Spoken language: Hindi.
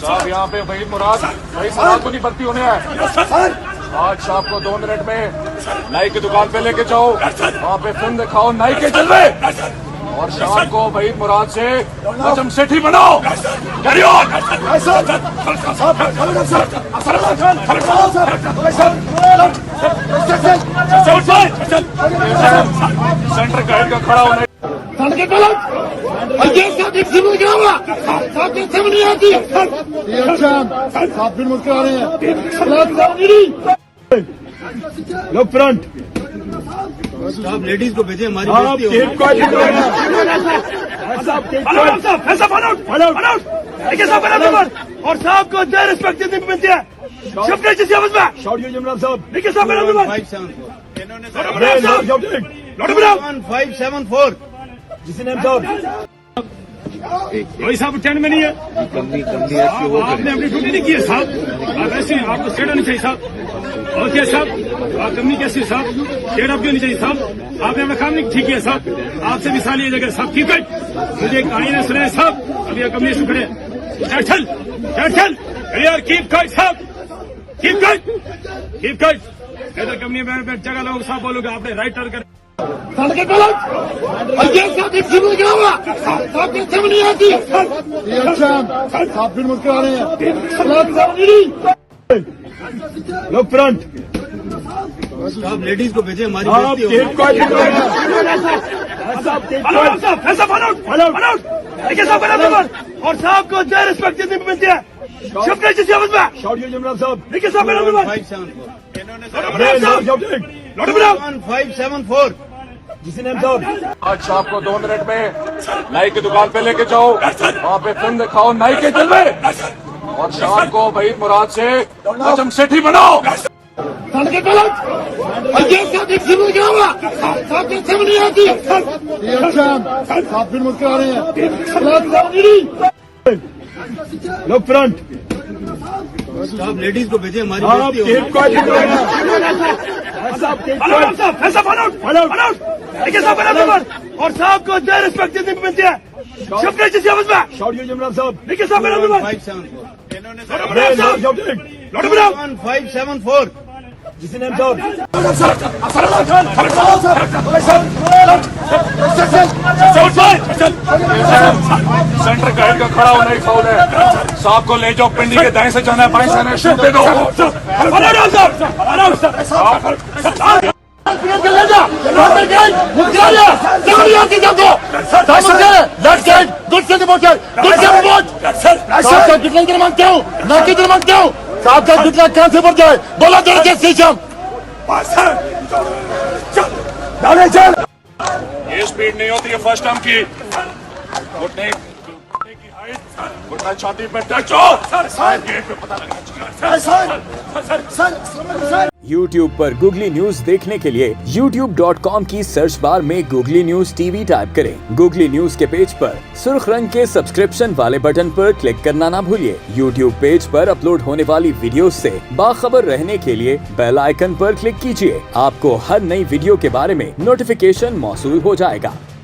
साहब यहाँ पे वही मुराद वही सवाल को नहीं भर्ती होने हैं। आज शाम को 2 मिनट में नाई की दुकान पे लेके जाओ, वहाँ पे फिल्म दिखाओ नाई के जलवे, और शाम को वही मुराद से हजम सेठी बनाओ। Carry on. सेंटर गाइड का खड़ा होने साथ फिर मुझके आ रहे हैं लोग फ्रंट। आप लेडीज को भेजे हमारी और साहब को दे रिस्पेक्ट मिलती है। साहब 574 जिसने साहब वही साहब 10 में नहीं है। आपने अपनी ड्यूटी नहीं की है साहब, आप ऐसे आपको स्टेट होनी चाहिए साहब। और क्या साहब आप कमी कैसी है साहब, स्टेट अप क्यों नहीं चाहिए साहब, आपने अपना काम नहीं ठीक किया साहब। आपसे मिसाल ये जगह साहब की मुझे एक कहानी ने सुना है साहब, अभी कमी से खड़े यार कीप काइट साहब, कीप काइट इधर कंपनी में जगह लोग साहब बोलोगे आपने राइट टर्न कर साथ फिर मुझके आ रहे हैं लोग फ्रंट। आप लेडीज को भेजे हमारी और साहब को दे रिस्पेक्ट मिलती है। साहब 574 जिसने साहब आज शाम को 2 मिनट में नाई की दुकान पे लेके जाओ, वहाँ पे फिल्म दिखाओ नाई के जलवे, और शाम को वही मुराद से हजम सेठी बनाओ। साथ फिर मुझके आ रहे हैं लोग फ्रंट। आप लेडीज को भेजे हमारी और साहब को दे रिस्पेक्ट मिलती है। साहब 574 जिसने साहब सेंटर गाइड का खड़ा होने की फाउल है। साहब को ले जाओ, पिंडी के दाएं से जाना है, बाएं से जाना है, शूट दे दो। साहब का कितना कहाँ से बढ़ जाए बोला जरा स्टेशन ये स्पीड नहीं होती है फर्स्ट टर्म की। घुटने की हाइट, घुटना छाती पे टच हो, गेट पे पता लगना। YouTube पर गूगली न्यूज देखने के लिए youtube.com की सर्च बार में गूगली न्यूज टीवी टाइप करें। गूगली न्यूज के पेज पर सुर्ख रंग के सब्सक्रिप्शन वाले बटन पर क्लिक करना ना भूलिए। YouTube पेज पर अपलोड होने वाली वीडियोस से बाखबर रहने के लिए बेल आइकन पर क्लिक कीजिए। आपको हर नई वीडियो के बारे में नोटिफिकेशन मौसूल हो जाएगा।